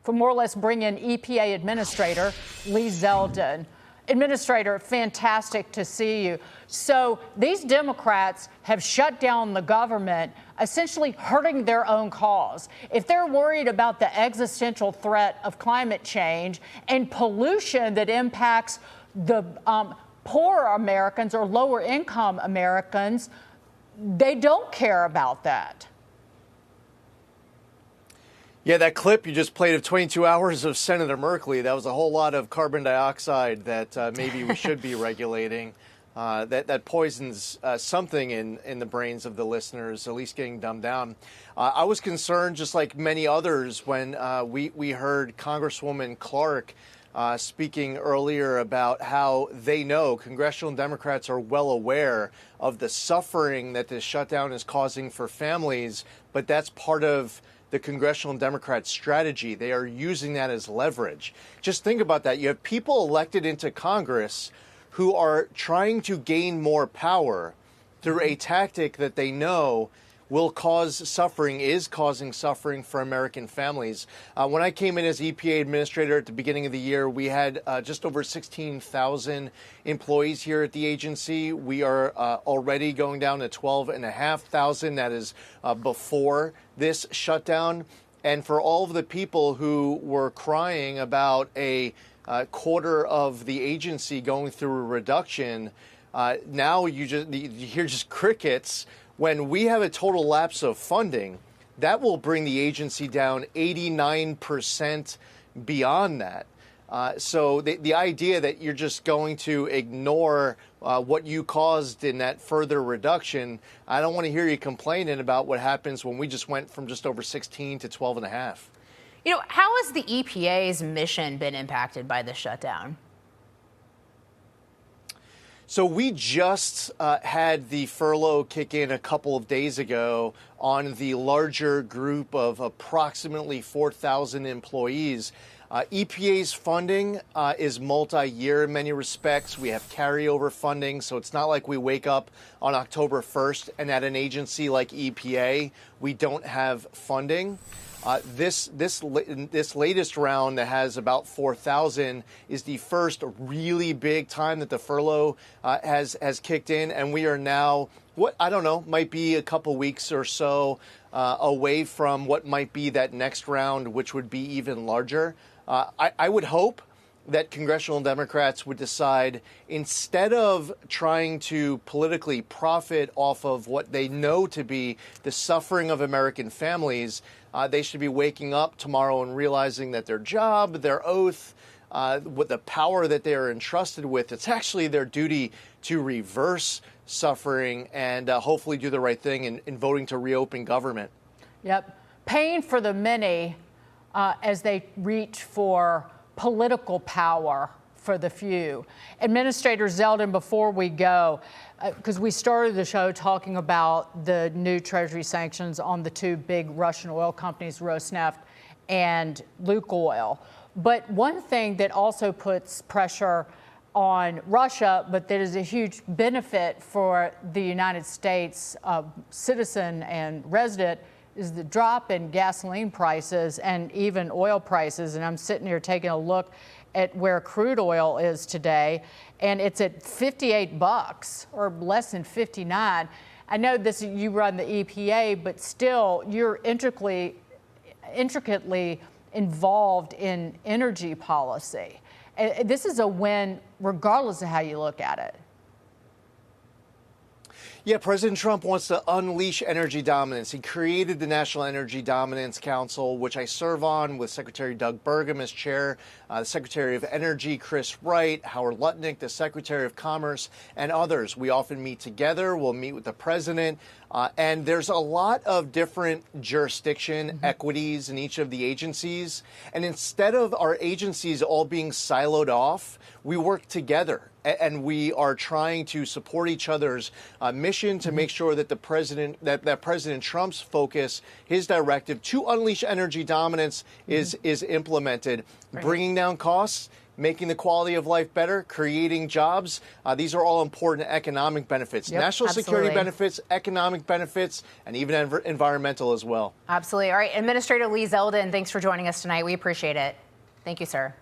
for more or less bring in EPA Administrator Lee Zeldin. Administrator, fantastic to see you. So these Democrats have shut down the government, essentially hurting their own cause. If they're worried about the existential threat of climate change and pollution that impacts the poor Americans or lower income Americans, they don't care about that. Yeah, that clip you just played of 22 hours of Senator Merkley, that was a whole lot of carbon dioxide that maybe we should be regulating. That poisons something in the brains of the listeners, at least getting dumbed down. I was concerned, just like many others, when we heard Congresswoman Clark speaking earlier about how they know congressional Democrats are well aware of the suffering that this shutdown is causing for families, but that's part of the congressional Democrats' strategy. They are using that as leverage. Just think about that. You have people elected into Congress who are trying to gain more power through a tactic that they know will cause suffering, is causing suffering for American families. When I came in as EPA administrator at the beginning of the year, we had just over 16,000 employees here at the agency. We are already going down to 12,500. That is before this shutdown. And for all of the people who were crying about a quarter of the agency going through a reduction, now you hear just crickets. When we have a total lapse of funding, that will bring the agency down 89% beyond that. So the idea that you're just going to ignore what you caused in that further reduction, I don't want to hear you complaining about what happens when we just went from just over 16 to 12 and a half. You know, how has the EPA's mission been impacted by the shutdown? So we just had the furlough kick in a couple of days ago on the larger group of approximately 4,000 employees. EPA's funding is multi-year in many respects. We have carryover funding, so it's not like we wake up on October 1st and at an agency like EPA, we don't have funding. This latest round that has about 4,000 is the first really big time that the furlough has kicked in, and we are now might be a couple weeks or so away from what might be that next round, which would be even larger. I would hope that congressional Democrats would decide, instead of trying to politically profit off of what they know to be the suffering of American families, they should be waking up tomorrow and realizing that their job, their oath, with the power that they are entrusted with, it's actually their duty to reverse suffering and hopefully do the right thing in voting to reopen government. Yep. Pain for the many as they reach for political power for the few. Administrator Zeldin, before we go, because we started the show talking about the new Treasury sanctions on the two big Russian oil companies, Rosneft and Lukoil. But one thing that also puts pressure on Russia, but that is a huge benefit for the United States citizen and resident, is the drop in gasoline prices and even oil prices. And I'm sitting here taking a look at where crude oil is today, and it's at $58 or less than 59. I know this, you run the EPA, but still you're intricately involved in energy policy. This is a win regardless of how you look at it. Yeah, President Trump wants to unleash energy dominance. He created the National Energy Dominance Council, which I serve on with Secretary Doug Burgum as chair, the Secretary of Energy, Chris Wright, Howard Lutnick, the Secretary of Commerce, and others. We often meet together. We'll meet with the president. And there's a lot of different jurisdiction equities in each of the agencies. And instead of our agencies all being siloed off, we work together. and we are trying to support each other's mission to make sure that the president, that President Trump's focus, his directive to unleash energy dominance is implemented, bringing down costs, making the quality of life better, creating jobs. These are all important economic benefits, national security benefits, economic benefits, and even environmental as well. Absolutely. All right, Administrator Lee Zeldin, thanks for joining us tonight. We appreciate it. Thank you, sir.